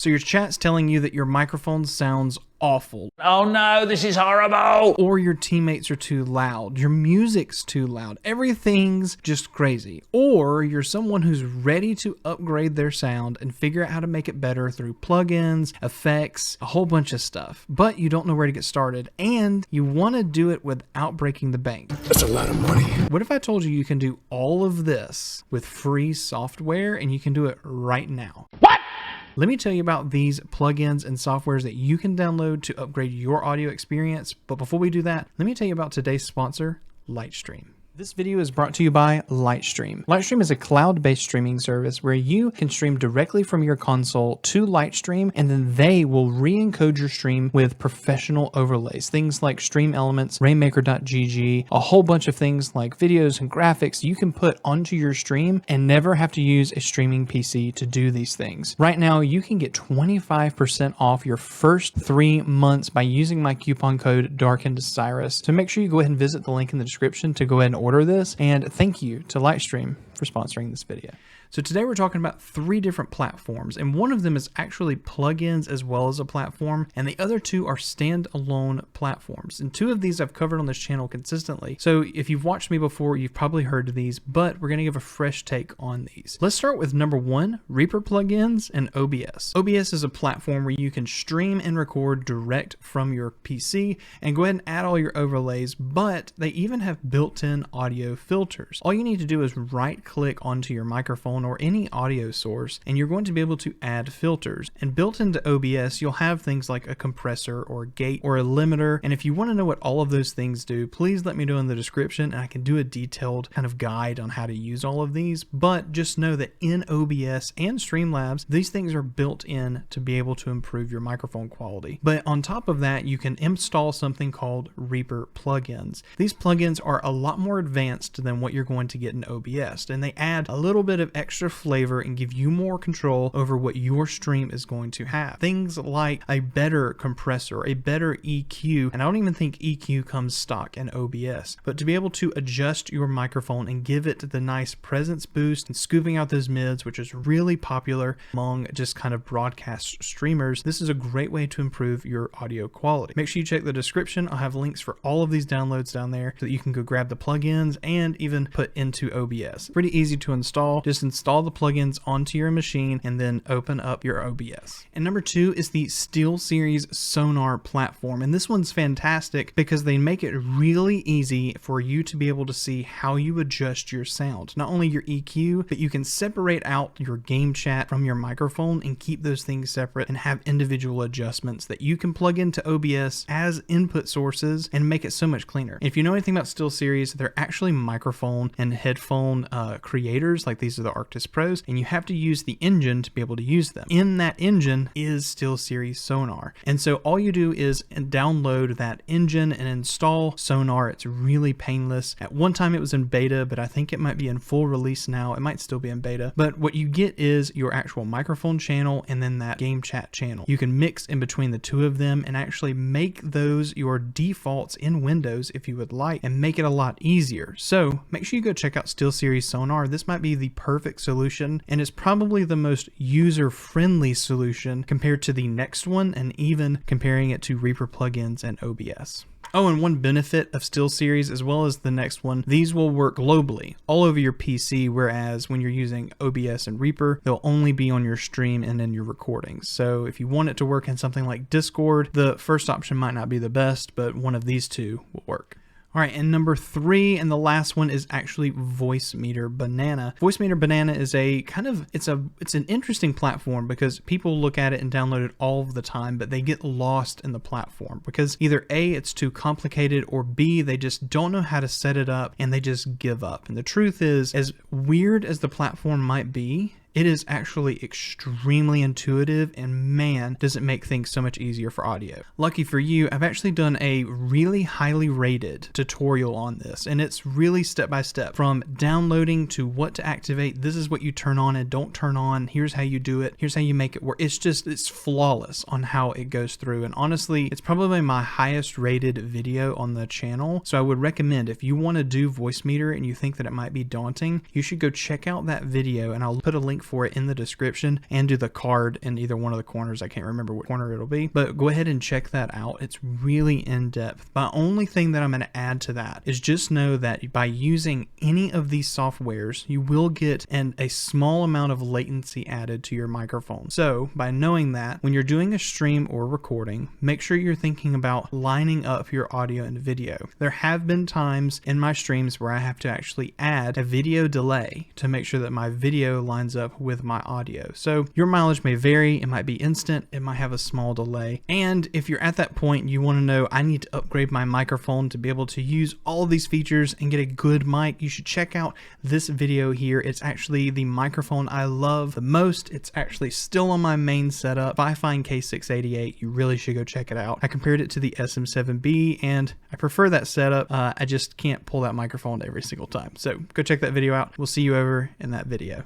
So your chat's telling you that your microphone sounds awful. Oh no, this is horrible. Or your teammates are too loud. Your music's too loud. Everything's just crazy. Or you're someone who's ready to upgrade their sound and figure out how to make it better through plugins, effects, a whole bunch of stuff. But you don't know where to get started and you want to do it without breaking the bank. That's a lot of money. What if I told you you can do all of this with free software and you can do it right now? What? Let me tell you about these plugins and softwares that you can download to upgrade your audio experience. But before we do that, let me tell you about today's sponsor, Lightstream. This video is brought to you by Lightstream. Lightstream is a cloud-based streaming service where you can stream directly from your console to Lightstream, and then they will re-encode your stream with professional overlays. Things like Stream Elements, Rainmaker.gg, a whole bunch of things like videos and graphics you can put onto your stream and never have to use a streaming PC to do these things. Right now, you can get 25% off your first 3 months by using my coupon code Darkened Cyrus. So make sure you go ahead and visit the link in the description to go ahead and order this, and thank you to Lightstream for sponsoring this video. So today we're talking about 3 different platforms, and one of them is actually plugins as well as a platform, and the other 2 are standalone platforms. And 2 of these I've covered on this channel consistently. So if you've watched me before, you've probably heard of these, but we're going to give a fresh take on these. Let's start with number 1, Reaper plugins and OBS. OBS is a platform where you can stream and record direct from your PC and go ahead and add all your overlays, but they even have built-in audio filters. All you need to do is right-click onto your microphone or any audio source, and you're going to be able to add filters. And built into OBS, you'll have things like a compressor or a gate or a limiter. And if you want to know what all of those things do, please let me know in the description and I can do a detailed kind of guide on how to use all of these. But just know that in OBS and Streamlabs, these things are built in to be able to improve your microphone quality. But on top of that, you can install something called Reaper plugins. These plugins are a lot more advanced than what you're going to get in OBS, and they add a little bit of extra flavor and give you more control over what your stream is going to have. Things like a better compressor, a better EQ, and I don't even think EQ comes stock in OBS, but to be able to adjust your microphone and give it the nice presence boost and scooping out those mids, which is really popular among just kind of broadcast streamers, this is a great way to improve your audio quality. Make sure you check the description. I'll have links for all of these downloads down there so that you can go grab the plugins and even put into OBS. Pretty easy to install. Just install the plugins onto your machine and then open up your OBS. And number 2 is the Steelseries Sonar platform. And this one's fantastic because they make it really easy for you to be able to see how you adjust your sound. Not only your EQ, but you can separate out your game chat from your microphone and keep those things separate and have individual adjustments that you can plug into OBS as input sources and make it so much cleaner. If you know anything about Steelseries, they're actually microphone and headphone creators. Like these are the Arctis Pros, and you have to use the engine to be able to use them. In that engine is Steelseries Sonar. And so all you do is download that engine and install Sonar. It's really painless. At one time it was in beta, but I think it might be in full release now. It might still be in beta, but what you get is your actual microphone channel and then that game chat channel. You can mix in between the 2 of them and actually make those your defaults in Windows if you would like, and make it a lot easier. So make sure you go check out Steelseries Sonar. This might be the perfect solution, and it's probably the most user-friendly solution compared to the next one, and even comparing it to Reaper plugins and OBS. Oh, and one benefit of Steelseries as well as the next one, these will work globally, all over your PC, whereas when you're using OBS and Reaper, they'll only be on your stream and in your recordings. So if you want it to work in something like Discord, the first option might not be the best, but one of these 2 will work. All right, and number 3 and the last one is actually VoiceMeeter Banana. VoiceMeeter Banana is a kind of, it's an interesting platform because people look at it and download it all of the time, but they get lost in the platform because either A, it's too complicated, or B, they just don't know how to set it up and they just give up. And the truth is, as weird as the platform might be, It is actually extremely intuitive, and man, does it make things so much easier for audio. Lucky for you, I've actually done a really highly rated tutorial on this, and it's really step by step from downloading to what to activate. This is what you turn on and don't turn on. Here's how you do it. Here's how you make it work. It's flawless on how it goes through. And honestly, it's probably my highest rated video on the channel. So I would recommend, if you want to do VoiceMeeter and you think that it might be daunting, you should go check out that video, and I'll put a link link for it in the description and do the card in either one of the corners. I can't remember what corner it'll be, but go ahead and check that out. It's really in depth. The only thing that I'm going to add to that is just know that by using any of these softwares, you will get a small amount of latency added to your microphone. So by knowing that, when you're doing a stream or recording, make sure you're thinking about lining up your audio and video. There have been times in my streams where I have to actually add a video delay to make sure that my video lines up with my audio. So your mileage may vary. It might be instant. It might have a small delay. And if you're at that point, you want to know, I need to upgrade my microphone to be able to use all these features and get a good mic, you should check out this video here. It's actually the microphone I love the most. It's actually still on my main setup, Fifine K688. You really should go check it out. I compared it to the SM7B and I prefer that setup. I just can't pull that microphone every single time. So go check that video out. We'll see you over in that video.